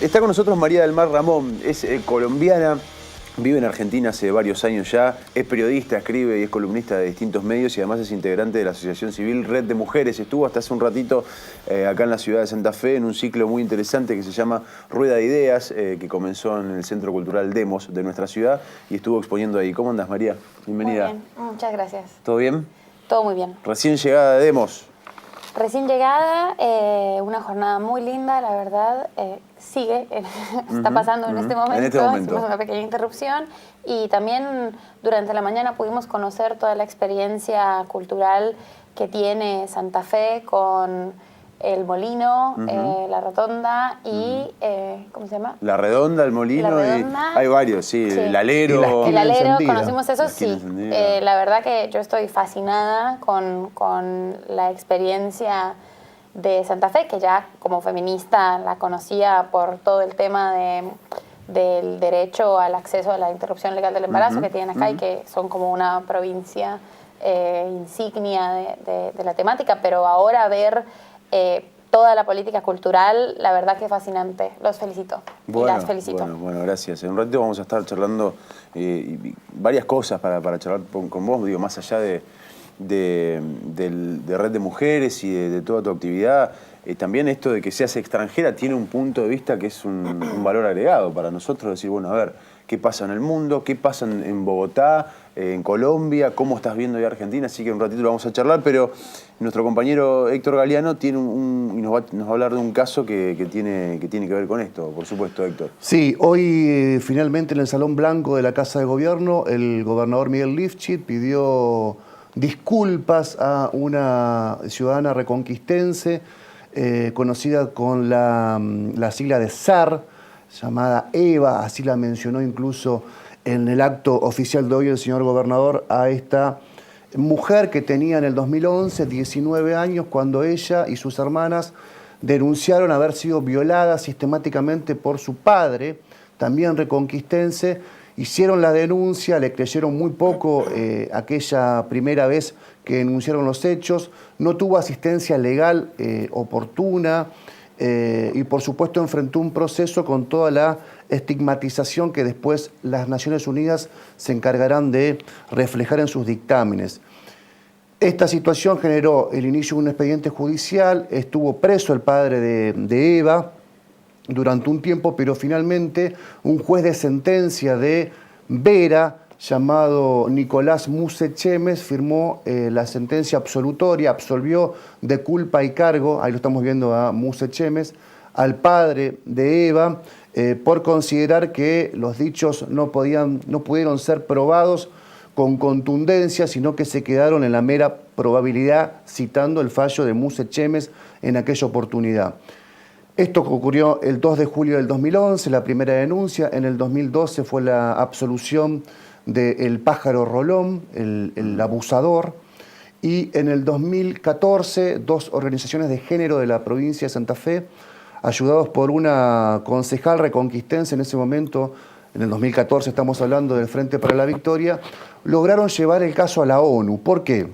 Está con nosotros María del Mar Ramón, es colombiana, vive en Argentina hace varios años ya, es periodista, escribe y es columnista de distintos medios y además es integrante de la asociación civil Red de Mujeres. Estuvo hasta hace un ratito acá en la ciudad de Santa Fe en un ciclo muy interesante que se llama Rueda de Ideas, que comenzó en el Centro Cultural Demos de nuestra ciudad y estuvo exponiendo ahí. ¿Cómo andas, María? Bienvenida. Muy bien, muchas gracias. ¿Todo bien? Todo muy bien. Recién llegada de Demos. Recién llegada, una jornada muy linda, la verdad. Sigue, está pasando en este momento. En este momento. Hicimos una pequeña interrupción y también durante la mañana pudimos conocer toda la experiencia cultural que tiene Santa Fe con el molino, la rotonda y, ¿cómo se llama? La redonda, el molino, la redonda, y hay varios, sí, el alero. El alero, conocimos eso, sí. Encendida. La verdad que yo estoy fascinada con la experiencia de Santa Fe, que ya como feminista la conocía por todo el tema del derecho al acceso a la interrupción legal del embarazo que tienen acá y que son como una provincia insignia de la temática, pero ahora ver toda la política cultural, la verdad que es fascinante. Los felicito y las felicito. Bueno, gracias. En un ratito vamos a estar charlando varias cosas para charlar con vos, digo, más allá de Red de Mujeres y de toda tu actividad. También esto de que seas extranjera tiene un punto de vista que es un valor agregado para nosotros, decir, bueno, a ver, ¿qué pasa en el mundo? ¿Qué pasa en Bogotá? En Colombia, ¿cómo estás viendo hoy Argentina? Así que un ratito lo vamos a charlar, pero nuestro compañero Héctor Galeano tiene y nos va a hablar de un caso que tiene que ver con esto, por supuesto, Héctor. Sí, hoy finalmente en el Salón Blanco de la Casa de Gobierno, el gobernador Miguel Lifchit pidió disculpas a una ciudadana reconquistense conocida con la sigla de SAR, llamada Eva, así la mencionó incluso en el acto oficial de hoy el señor gobernador a esta mujer que tenía en el 2011 19 años cuando ella y sus hermanas denunciaron haber sido violadas sistemáticamente por su padre, también reconquistense. Hicieron la denuncia, le creyeron muy poco aquella primera vez que denunciaron los hechos, no tuvo asistencia legal oportuna y por supuesto enfrentó un proceso con toda la estigmatización que después las Naciones Unidas se encargarán de reflejar en sus dictámenes. Esta situación generó el inicio de un expediente judicial, estuvo preso el padre de Eva durante un tiempo, pero finalmente un juez de sentencia de Vera, llamado Nicolás Muse Chemes, firmó la sentencia absolutoria, absolvió de culpa y cargo, ahí lo estamos viendo a Muse Chemes, al padre de Eva, por considerar que los dichos no pudieron ser probados con contundencia, sino que se quedaron en la mera probabilidad, citando el fallo de Muse Chemes en aquella oportunidad. Esto ocurrió el 2 de julio del 2011, la primera denuncia. En el 2012 fue la absolución del pájaro Rolón, el abusador. Y en el 2014, dos organizaciones de género de la provincia de Santa Fe, ayudados por una concejal reconquistense en ese momento, en el 2014 estamos hablando del Frente para la Victoria, lograron llevar el caso a la ONU. ¿Por qué?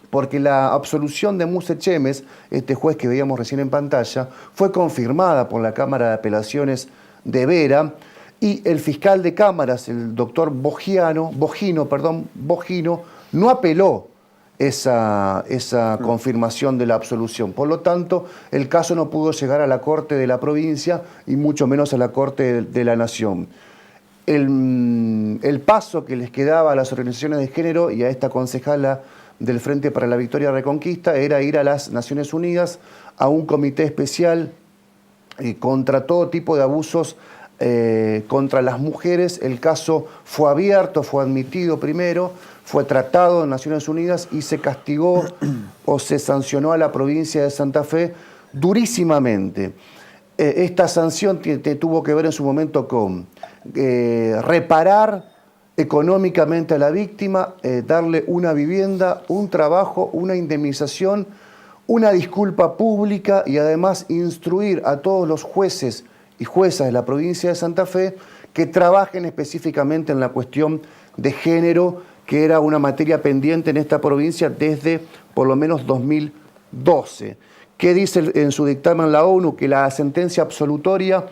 Porque la absolución de Muse Chemes, este juez que veíamos recién en pantalla, fue confirmada por la Cámara de Apelaciones de Vera y el fiscal de cámaras, el doctor Bogino, no apeló esa confirmación de la absolución. Por lo tanto, el caso no pudo llegar a la Corte de la provincia y mucho menos a la Corte de la Nación. El paso que les quedaba a las organizaciones de género y a esta concejala del Frente para la Victoria Reconquista era ir a las Naciones Unidas a un comité especial contra todo tipo de abusos contra las mujeres. El caso fue abierto, fue admitido primero, fue tratado en Naciones Unidas y se castigó o se sancionó a la provincia de Santa Fe durísimamente. Esta sanción tuvo que ver en su momento con reparar económicamente a la víctima, darle una vivienda, un trabajo, una indemnización, una disculpa pública y además instruir a todos los jueces y juezas de la provincia de Santa Fe que trabajen específicamente en la cuestión de género, que era una materia pendiente en esta provincia desde por lo menos 2012. ¿Qué dice en su dictamen la ONU? Que la sentencia absolutoria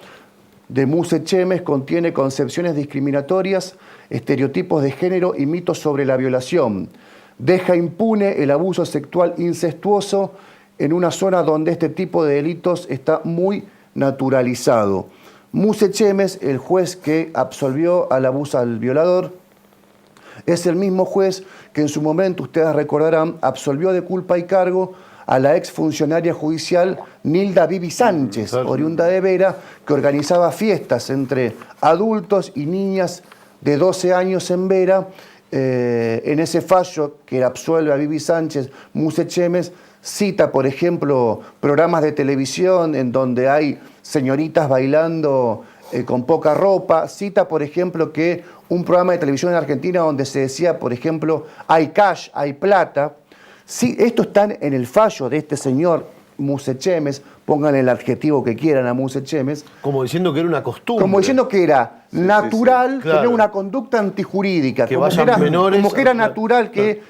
de Muse Chemes contiene concepciones discriminatorias, estereotipos de género y mitos sobre la violación. Deja impune el abuso sexual incestuoso en una zona donde este tipo de delitos está muy naturalizado. Muse Chemes, el juez que absolvió al violador, es el mismo juez que en su momento, ustedes recordarán, absolvió de culpa y cargo a la exfuncionaria judicial Nilda Bibi Sánchez, oriunda de Vera, que organizaba fiestas entre adultos y niñas de 12 años en Vera. En ese fallo que absuelve a Bibi Sánchez, Muse Chemes cita, por ejemplo, programas de televisión en donde hay señoritas bailando con poca ropa. Cita, por ejemplo, que un programa de televisión en Argentina donde se decía, por ejemplo, hay cash, hay plata. Sí, esto está en el fallo de este señor Muse Chemes, pongan el adjetivo que quieran a Muse Chemes. Como diciendo que era una costumbre. Como diciendo que era natural Claro. tener una conducta antijurídica. Que como vayan menores. Como que era natural que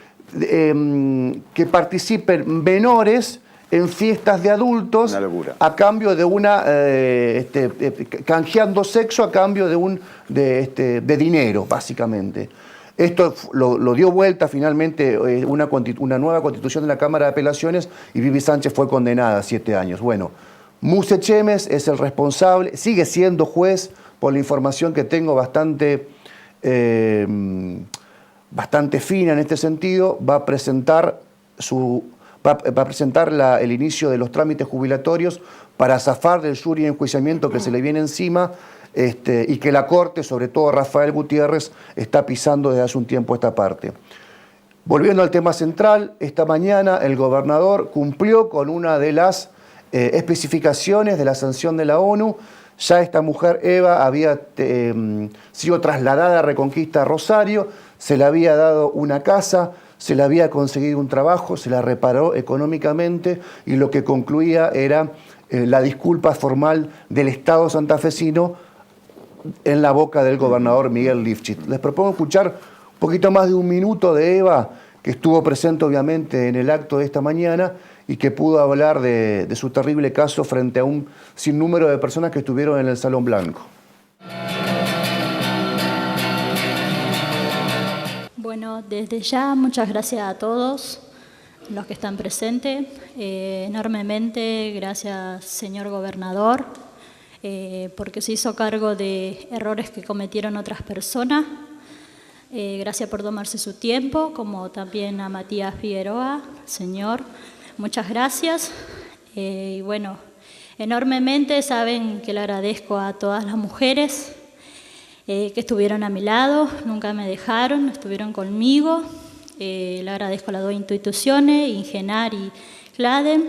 participen menores en fiestas de adultos. Una locura. A cambio de canjeando sexo a cambio de dinero, básicamente. Esto lo dio vuelta finalmente una nueva constitución de la Cámara de Apelaciones y Bibi Sánchez fue condenada a 7 años. Bueno, Muse Chemes es el responsable, sigue siendo juez, por la información que tengo bastante fina en este sentido, va a presentar el inicio de los trámites jubilatorios para zafar del jury de enjuiciamiento que se le viene encima. Y que la Corte, sobre todo Rafael Gutiérrez, está pisando desde hace un tiempo esta parte. Volviendo al tema central, esta mañana el gobernador cumplió con una de las especificaciones de la sanción de la ONU. Ya esta mujer, Eva, había sido trasladada a Reconquista Rosario, se le había dado una casa, se le había conseguido un trabajo, se la reparó económicamente y lo que concluía era la disculpa formal del Estado santafesino en la boca del gobernador Miguel Lifchit. Les propongo escuchar un poquito más de un minuto de Eva, que estuvo presente obviamente en el acto de esta mañana y que pudo hablar de su terrible caso frente a un sinnúmero de personas que estuvieron en el Salón Blanco. Bueno, desde ya muchas gracias a todos los que están presentes. Enormemente gracias, señor gobernador, porque se hizo cargo de errores que cometieron otras personas. Gracias por tomarse su tiempo, como también a Matías Figueroa, señor. Muchas gracias. Y bueno, enormemente saben que le agradezco a todas las mujeres que estuvieron a mi lado, nunca me dejaron, estuvieron conmigo. Le agradezco a las dos instituciones, Ingenar y CLADE.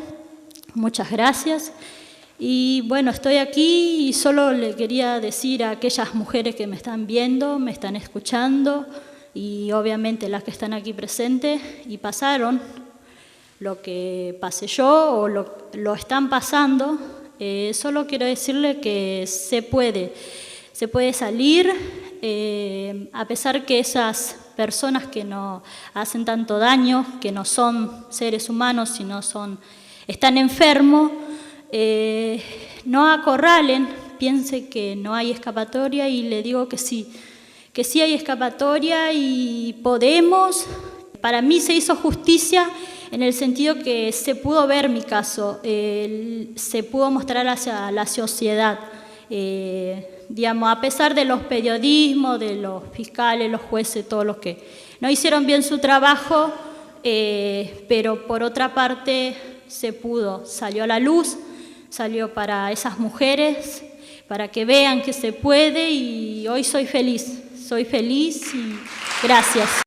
Muchas gracias. Y bueno, estoy aquí y solo le quería decir a aquellas mujeres que me están viendo, me están escuchando y obviamente las que están aquí presentes y pasaron lo que pasé yo o lo están pasando, solo quiero decirle que se puede salir a pesar que esas personas que nos hacen tanto daño, que no son seres humanos, sino están enfermos, no acorralen, piense que no hay escapatoria y le digo que sí hay escapatoria y podemos. Para mí se hizo justicia en el sentido que se pudo ver mi caso, se pudo mostrar hacia la sociedad, digamos, a pesar de los periodismos, de los fiscales, los jueces, todos los que no hicieron bien su trabajo, pero por otra parte salió a la luz, salió para esas mujeres, para que vean que se puede y hoy soy feliz y gracias.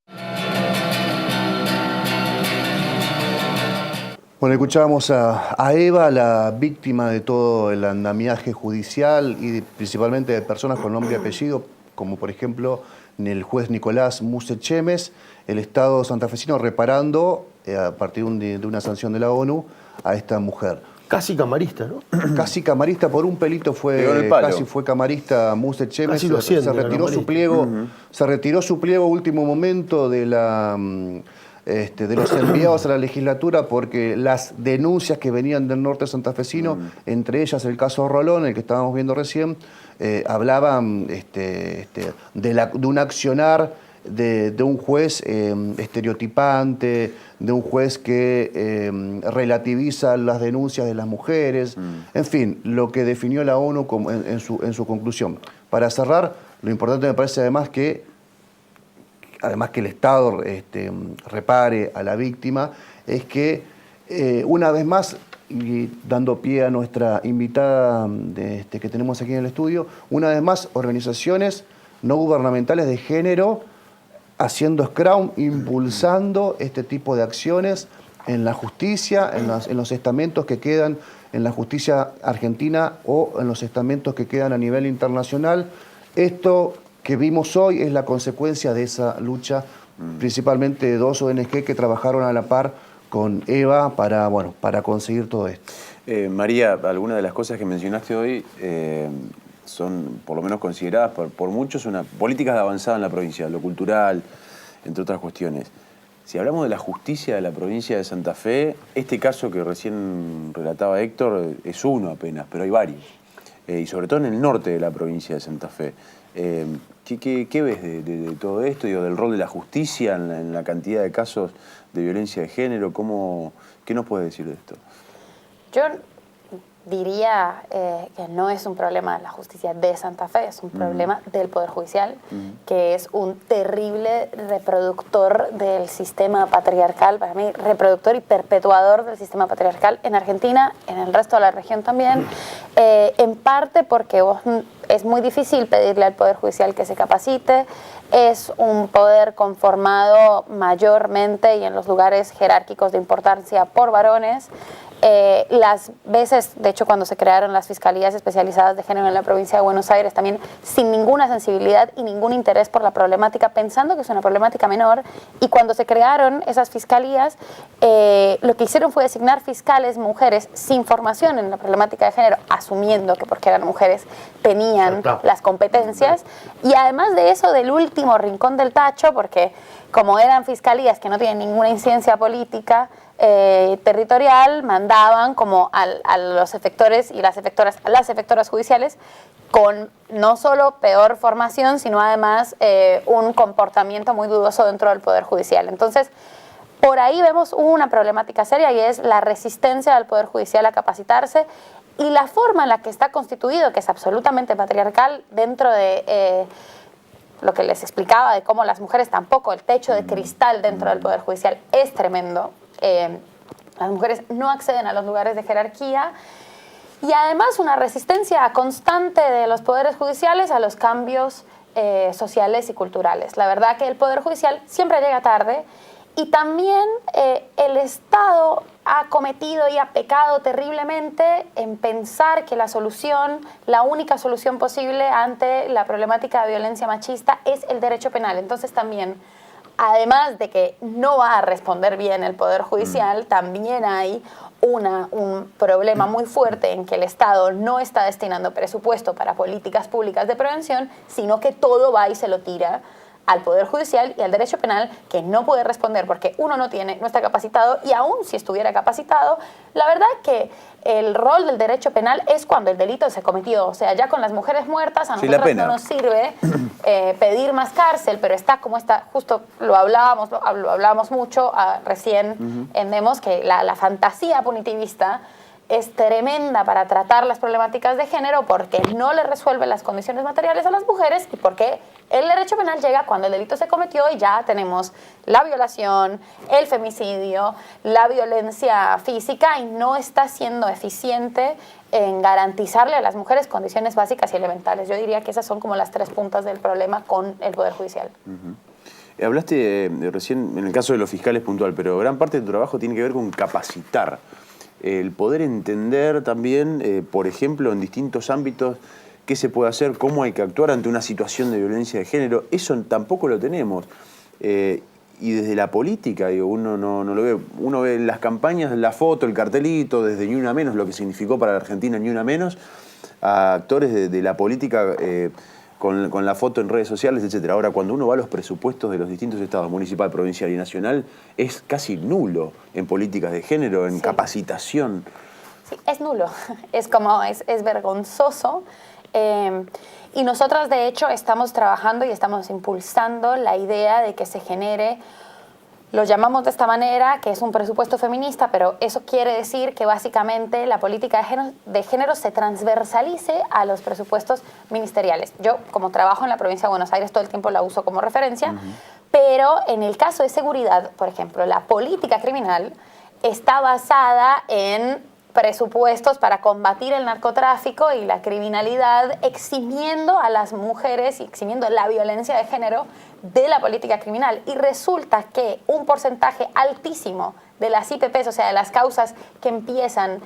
Bueno, escuchábamos a Eva, la víctima de todo el andamiaje judicial y principalmente de personas con nombre y apellido, como por ejemplo el juez Nicolás Muse Chemes, el Estado santafesino reparando, a partir de una sanción de la ONU, a esta mujer. Casi camarista, ¿no? Casi camarista, por un pelito casi fue camarista Muse Chemes, se retiró su pliego, se retiró su pliego último momento de los enviados a la legislatura porque las denuncias que venían del norte santafesino, entre ellas el caso Rolón, el que estábamos viendo recién, hablaban de un accionar de un juez estereotipante, de un juez que relativiza las denuncias de las mujeres, en fin, lo que definió la ONU en su conclusión. Para cerrar, lo importante me parece además que el Estado repare a la víctima, es que una vez más, y dando pie a nuestra invitada que tenemos aquí en el estudio, una vez más organizaciones no gubernamentales de género haciendo scrum, impulsando este tipo de acciones en la justicia, en los estamentos que quedan en la justicia argentina o en los estamentos que quedan a nivel internacional. Esto que vimos hoy es la consecuencia de esa lucha, principalmente de 2 ONG que trabajaron a la par con Eva para conseguir todo esto. María, algunas de las cosas que mencionaste hoy son, por lo menos consideradas por muchos, políticas de avanzada en la provincia, lo cultural, entre otras cuestiones. Si hablamos de la justicia de la provincia de Santa Fe, este caso que recién relataba Héctor es uno apenas, pero hay varios. Y sobre todo en el norte de la provincia de Santa Fe. ¿Qué ves de todo esto, del rol de la justicia en la cantidad de casos de violencia de género? ¿Qué nos puedes decir de esto? Yo diría que no es un problema de la justicia de Santa Fe, es un problema del Poder Judicial, que es un terrible reproductor del sistema patriarcal, para mí reproductor y perpetuador del sistema patriarcal en Argentina, en el resto de la región también, en parte porque es muy difícil pedirle al Poder Judicial que se capacite, es un poder conformado mayormente y en los lugares jerárquicos de importancia por varones. Las veces, de hecho, cuando se crearon las fiscalías especializadas de género en la provincia de Buenos Aires, también sin ninguna sensibilidad y ningún interés por la problemática, pensando que es una problemática menor, y cuando se crearon esas fiscalías, lo que hicieron fue designar fiscales mujeres sin formación en la problemática de género, asumiendo que porque eran mujeres tenían las competencias, y además de eso, del último rincón del tacho, porque como eran fiscalías que no tienen ninguna incidencia política territorial, mandaban como a los efectores y las efectoras judiciales con no solo peor formación, sino además un comportamiento muy dudoso dentro del Poder Judicial. Entonces, por ahí vemos una problemática seria y es la resistencia del Poder Judicial a capacitarse y la forma en la que está constituido, que es absolutamente patriarcal, dentro de lo que les explicaba de cómo las mujeres tampoco, el techo de cristal dentro del Poder Judicial es tremendo. Las mujeres no acceden a los lugares de jerarquía y además una resistencia constante de los poderes judiciales a los cambios sociales y culturales. La verdad que el Poder Judicial siempre llega tarde y también el Estado ha cometido y ha pecado terriblemente en pensar que la única solución posible ante la problemática de violencia machista es el derecho penal. Entonces también, además de que no va a responder bien el Poder Judicial, también hay un problema muy fuerte en que el Estado no está destinando presupuesto para políticas públicas de prevención, sino que todo va y se lo tira al Poder Judicial y al derecho penal, que no puede responder porque uno no está capacitado, y aún si estuviera capacitado, la verdad que el rol del derecho penal es cuando el delito se cometió. O sea, ya con las mujeres muertas a nosotros no nos sirve pedir más cárcel, pero está como está, justo lo hablábamos mucho recién en Demos, que la fantasía punitivista es tremenda para tratar las problemáticas de género porque no le resuelve las condiciones materiales a las mujeres y porque el derecho penal llega cuando el delito se cometió y ya tenemos la violación, el femicidio, la violencia física y no está siendo eficiente en garantizarle a las mujeres condiciones básicas y elementales. Yo diría que esas son como las 3 puntas del problema con el Poder Judicial. Hablaste recién, en el caso de los fiscales puntual, pero gran parte de tu trabajo tiene que ver con capacitar. El poder entender también, por ejemplo, en distintos ámbitos, qué se puede hacer, cómo hay que actuar ante una situación de violencia de género. Eso tampoco lo tenemos. Y desde la política, digo, uno no lo ve. Uno ve en las campañas la foto, el cartelito, desde Ni Una Menos, lo que significó para la Argentina Ni Una Menos, a actores de la política con la foto en redes sociales, etc. Ahora, cuando uno va a los presupuestos de los distintos estados, municipal, provincial y nacional, es casi nulo en políticas de género, en capacitación. Sí, es nulo. Es vergonzoso. Y nosotras, de hecho, estamos trabajando y estamos impulsando la idea de que se genere, lo llamamos de esta manera, que es un presupuesto feminista, pero eso quiere decir que básicamente la política de género se transversalice a los presupuestos ministeriales. Yo, como trabajo en la provincia de Buenos Aires, todo el tiempo la uso como referencia, pero en el caso de seguridad, por ejemplo, la política criminal está basada en presupuestos para combatir el narcotráfico y la criminalidad, eximiendo a las mujeres y eximiendo la violencia de género de la política criminal. Y resulta que un porcentaje altísimo de las IPPs, o sea, de las causas que empiezan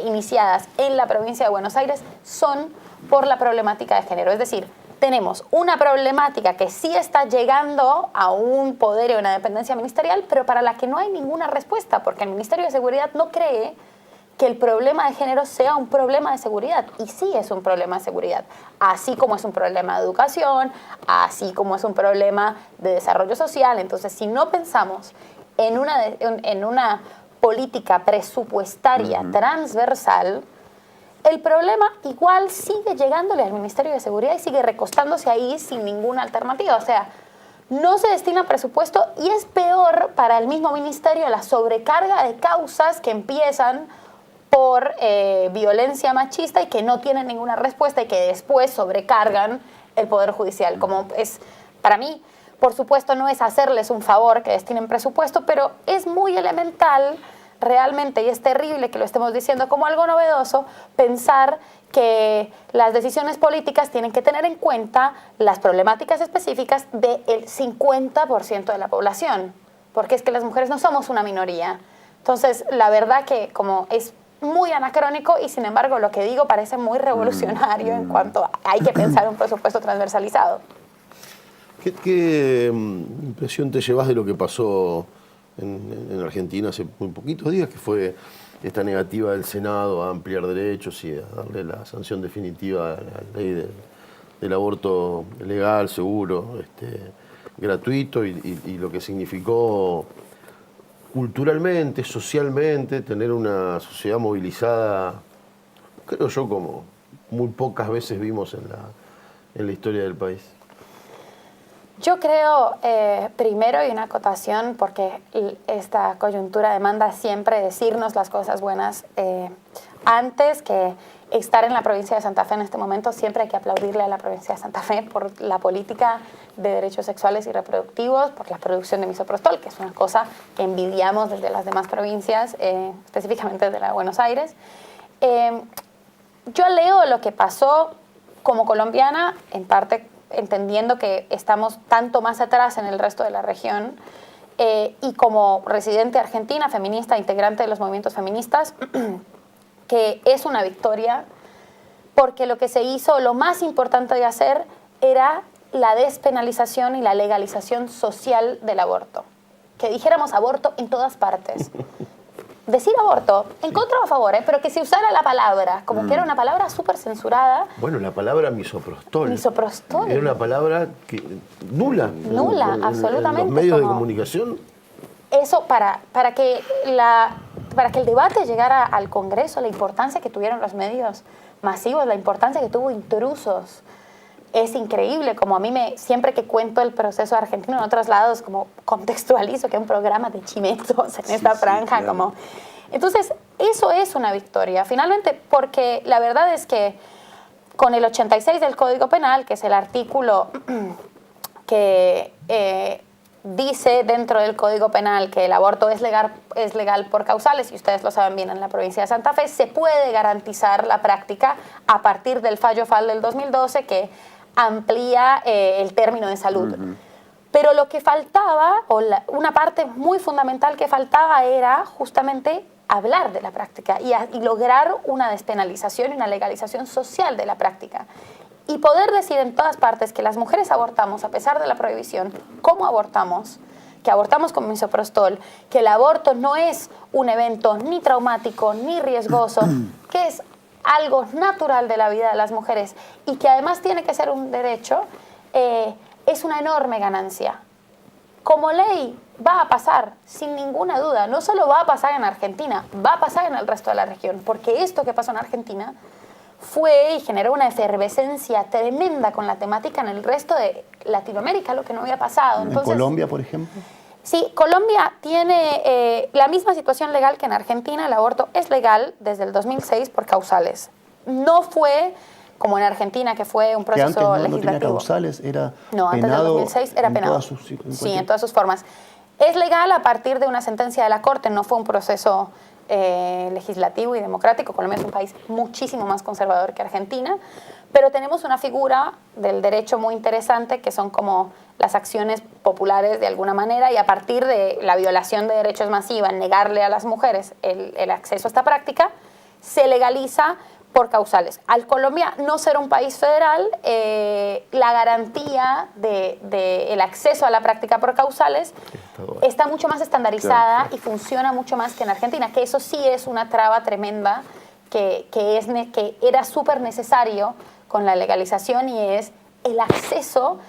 iniciadas en la provincia de Buenos Aires, son por la problemática de género. Es decir, tenemos una problemática que sí está llegando a un poder y una dependencia ministerial, pero para la que no hay ninguna respuesta, porque el Ministerio de Seguridad no cree que el problema de género sea un problema de seguridad, y sí es un problema de seguridad, así como es un problema de educación, así como es un problema de desarrollo social. Entonces, si no pensamos en una política presupuestaria transversal, el problema igual sigue llegándole al Ministerio de Seguridad y sigue recostándose ahí sin ninguna alternativa. O sea, no se destina presupuesto y es peor para el mismo ministerio la sobrecarga de causas que empiezan por violencia machista y que no tienen ninguna respuesta y que después sobrecargan el Poder Judicial. Como es, para mí, por supuesto, no es hacerles un favor que destinen presupuesto, pero es muy elemental realmente, y es terrible que lo estemos diciendo como algo novedoso, pensar que las decisiones políticas tienen que tener en cuenta las problemáticas específicas del 50% de la población, porque es que las mujeres no somos una minoría. Entonces, la verdad que como es muy anacrónico y sin embargo lo que digo parece muy revolucionario en cuanto a hay que pensar un presupuesto transversalizado. ¿Qué impresión te llevas de lo que pasó en Argentina hace muy poquitos días, que fue esta negativa del Senado a ampliar derechos y a darle la sanción definitiva a la ley del aborto legal, seguro, gratuito y lo que significó culturalmente, socialmente, tener una sociedad movilizada, creo yo, como muy pocas veces vimos en la historia del país? Yo creo, primero, y una acotación, porque esta coyuntura demanda siempre decirnos las cosas buenas, antes que estar en la provincia de Santa Fe en este momento, siempre hay que aplaudirle a la provincia de Santa Fe por la política de derechos sexuales y reproductivos, por la producción de misoprostol, que es una cosa que envidiamos desde las demás provincias, específicamente desde la de Buenos Aires. Yo leo lo que pasó como colombiana, en parte entendiendo que estamos tanto más atrás en el resto de la región, y como residente argentina, feminista, integrante de los movimientos feministas, que es una victoria, porque lo que se hizo, lo más importante de hacer, era la despenalización y la legalización social del aborto. Que dijéramos aborto en todas partes. Decir aborto, en contra o a favor, pero que se usara la palabra, como que era una palabra súper censurada. Bueno, la palabra misoprostol. Misoprostol. Era una palabra nula. Nula, absolutamente. En los medios de comunicación. Eso para que el debate llegara al Congreso, la importancia que tuvieron los medios masivos, la importancia que tuvo Intrusos, es increíble. Como a mí siempre que cuento el proceso argentino en otros lados, como contextualizo que es un programa de chimetos en esta franja. Claro. Como, entonces, eso es una victoria, finalmente, porque la verdad es que con el 86 del Código Penal, que es el artículo que dice dentro del Código Penal que el aborto es legal por causales, y ustedes lo saben bien en la provincia de Santa Fe, se puede garantizar la práctica a partir del fallo FAL del 2012 que amplía el término de salud. Pero lo que faltaba, o una parte muy fundamental que faltaba, era justamente hablar de la práctica y lograr una despenalización y una legalización social de la práctica. Y poder decir en todas partes que las mujeres abortamos a pesar de la prohibición, cómo abortamos, que abortamos con misoprostol, que el aborto no es un evento ni traumático ni riesgoso, que es algo natural de la vida de las mujeres y que además tiene que ser un derecho, es una enorme ganancia. Como ley va a pasar, sin ninguna duda. No solo va a pasar en Argentina, va a pasar en el resto de la región, porque esto que pasó en Argentina fue y generó una efervescencia tremenda con la temática en el resto de Latinoamérica, lo que no había pasado. ¿En Colombia, por ejemplo? Sí, Colombia tiene la misma situación legal que en Argentina. El aborto es legal desde el 2006 por causales. No fue como en Argentina, que fue un proceso que antes no legislativo. tenía causales, era no, antes del 2006 era penado. Sí, en todas sus formas. Es legal a partir de una sentencia de la Corte, no fue un proceso legislativo y democrático. Colombia es un país muchísimo más conservador que Argentina, pero tenemos una figura del derecho muy interesante que son como las acciones populares de alguna manera, y a partir de la violación de derechos masiva, negarle a las mujeres el acceso a esta práctica, se legaliza por causales. Al Colombia no ser un país federal, la garantía del acceso a la práctica por causales está mucho más estandarizada y funciona mucho más que en Argentina, que eso sí es una traba tremenda que era súper necesario con la legalización, y es el acceso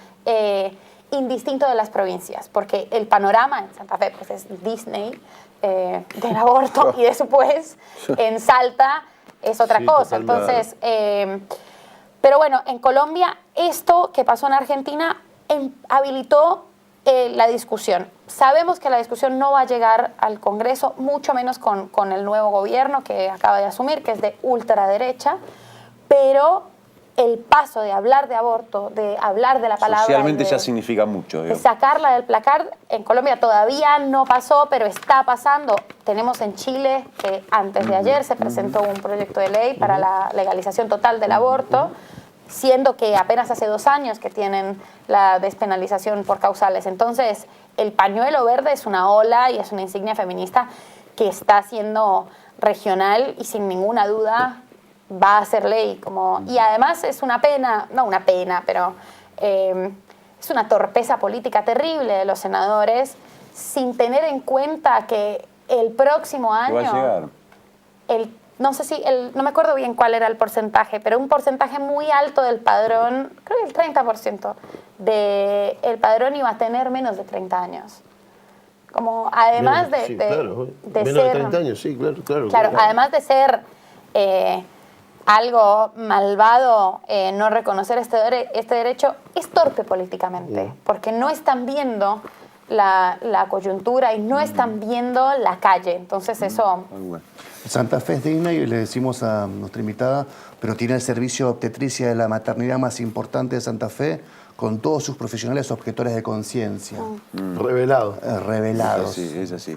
indistinto de las provincias, porque el panorama en Santa Fe pues, es Disney del aborto, y después en Salta es otra cosa. Entonces, pero bueno, en Colombia esto que pasó en Argentina habilitó la discusión. Sabemos que la discusión no va a llegar al Congreso, mucho menos con el nuevo gobierno que acaba de asumir, que es de ultraderecha, pero el paso de hablar de aborto, de hablar de la palabra... Socialmente ya significa mucho. De sacarla del placard, en Colombia todavía no pasó, pero está pasando. Tenemos en Chile que antes de ayer se presentó un proyecto de ley para la legalización total del aborto, siendo que apenas hace 2 años que tienen la despenalización por causales. Entonces, el pañuelo verde es una ola y es una insignia feminista que está siendo regional y sin ninguna duda va a ser ley. Y además es una pena, no una pena, pero es una torpeza política terrible de los senadores, sin tener en cuenta que el próximo año... Va a llegar. No sé si, no me acuerdo bien cuál era el porcentaje, pero un porcentaje muy alto del padrón, creo que el 30% del padrón iba a tener menos de 30 años. Como además de menos ser... de 30 años, sí, claro. Además de ser algo malvado, no reconocer este derecho, es torpe políticamente, porque no están viendo la coyuntura y no están viendo la calle. Entonces eso... Santa Fe es digna, y le decimos a nuestra invitada, pero tiene el servicio de obstetricia de la maternidad más importante de Santa Fe, con todos sus profesionales objetores de conciencia. Revelados. Revelados. Es así.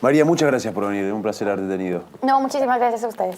María, muchas gracias por venir. Un placer haberte tenido. No, muchísimas gracias a ustedes.